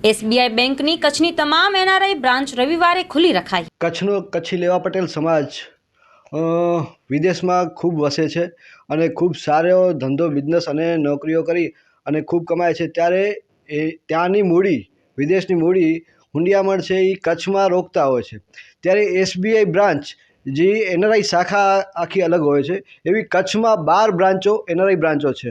SBI બેંકની કચ્છની તમામ એનઆરઆઈ બ્રાન્ચ રવિવારે ખુલ્લી રખાઈ। કચ્છનો કચ્છી લેવા પટેલ સમાજ વિદેશમાં ખૂબ વસે છે અને ખૂબ સારો ધંધો બિઝનેસ અને નોકરીઓ કરી અને ખૂબ કમાય છે, ત્યારે એ ત્યાંની મૂડી, વિદેશની મૂડી હુંડિયામણ છે એ કચ્છમાં રોકતા હોય છે। ત્યારે એસબીઆઈ બ્રાન્ચ જે એનઆરઆઈ શાખા આખી અલગ હોય છે, એવી કચ્છમાં 12 બ્રાન્ચો એનઆરઆઈ બ્રાન્ચો છે।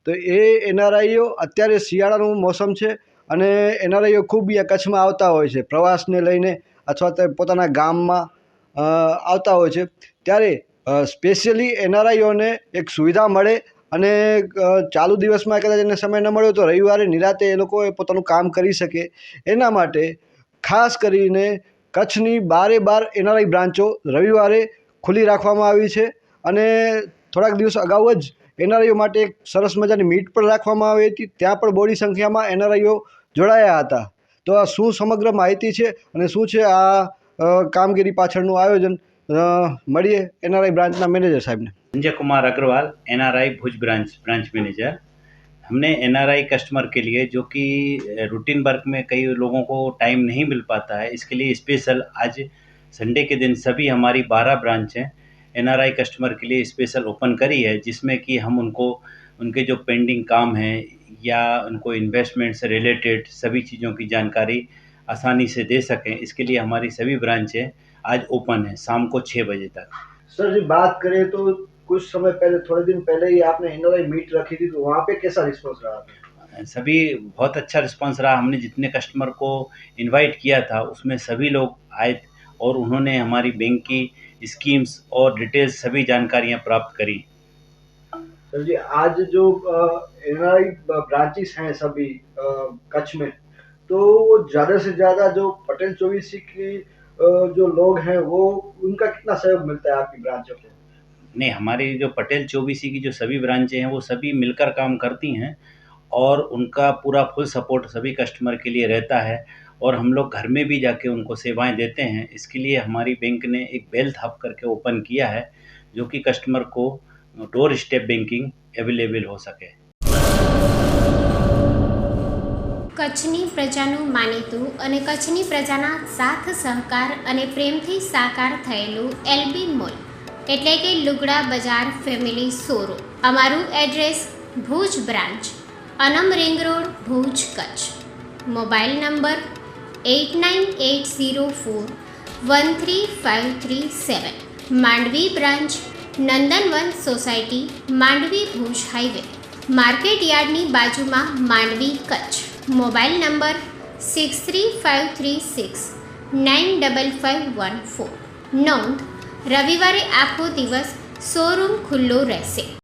તો એ એનઆરઆઈઓ અત્યારે શિયાળાનું મોસમ છે અને એનઆરઆઈઓ ખૂબ કચ્છમાં આવતા હોય છે પ્રવાસને લઈને અથવા તો પોતાના ગામમાં આવતા હોય છે। ત્યારે સ્પેશિયલી એનઆરઆઈઓને એક સુવિધા મળે અને ચાલુ દિવસમાં કદાચ એને સમય ન મળ્યો તો રવિવારે નિરાતે એ લોકો પોતાનું કામ કરી શકે, એના માટે ખાસ કરીને કચ્છની 12 એનઆરઆઈ બ્રાન્ચો રવિવારે ખુલ્લી રાખવામાં આવી છે। અને થોડાક દિવસ અગાઉ જ એનઆરઆઈઓ માટે એક સરસ મજાની મીટ પણ રાખવામાં આવી હતી, ત્યાં પણ બોડી સંખ્યામાં એનઆરઆઈઓ જોડાયા હતા। તો આ શું સમગ્ર માહિતી છે અને શું છે આ કામગીરી પાછળનું આયોજન, મળીએ एनआरआई ब्रांच ना मैनेजर साहब ने। संजय कुमार अग्रवाल, एनआरआई भुज ब्रांच मैनेजर। हमने एनआरआई कस्टमर के लिए, जो कि रूटीन वर्क में कई लोगों को टाइम नहीं मिल पाता है, इसके लिए स्पेशल आज संडे के दिन सभी हमारी 12 ब्रांच हैं एनआरआई कस्टमर के लिए स्पेशल ओपन करी है, जिसमें कि हम उनको उनके जो पेंडिंग काम हैं या उनको इन्वेस्टमेंट से रिलेटेड सभी चीज़ों की जानकारी आसानी से दे सकें। इसके लिए हमारी सभी ब्रांचें आज ओपन है शाम को 6 बजे तक। सर जी, बात करें तो कुछ समय पहले, थोड़े दिन पहले ही आपने एनआरआई मीट रखी थी, तो वहाँ पे कैसा रिस्पॉन्स रहा? सभी बहुत अच्छा रिस्पांस रहा। हमने जितने कस्टमर को इनवाइट किया था उसमें सभी लोग आए और उन्होंने हमारी बैंक की स्कीम्स और डिटेल्स सभी जानकारियाँ प्राप्त करी। सर जी, आज जो एनआरआई ब्रांचेस हैं सभी कच्छ में, तो वो ज़्यादा से ज़्यादा जो पटेल चौबीसी की जो लोग हैं वो उनका कितना सहयोग मिलता है आपकी ब्रांचों को? नहीं, हमारी जो पटेल चौबीसी की जो सभी ब्रांचें हैं वो सभी मिलकर काम करती हैं और उनका पूरा फुल सपोर्ट सभी कस्टमर के लिए रहता है और हम लोग घर में भी जाके उनको सेवाएं देते हैं। इसके लिए हमारी बैंक ने एक वेल्थ हब करके ओपन किया है, जो कि कस्टमर को डोर स्टेप बैंकिंग अवेलेबल हो सके। કચ્છની પ્રજાનું માનીતું અને કચ્છની પ્રજાના સાથ સહકાર અને પ્રેમથી સાકાર થયેલું એલબી મોલ એટલે કે લુગડા બજાર ફેમિલી શોરૂમ। અમારું address Bhuj branch, Anam ring road, Bhuj, Kutch. Mobile number 8980413537। Mandvi branch, Nandanvan society, Mandvi Bhuj highway, market યાર્ડની બાજુમાં, માંડવી, કચ્છ। Mobile number 6353695514। નોંધ: રવિવારે આખો દિવસ શોરૂમ ખુલ્લો રહેશે।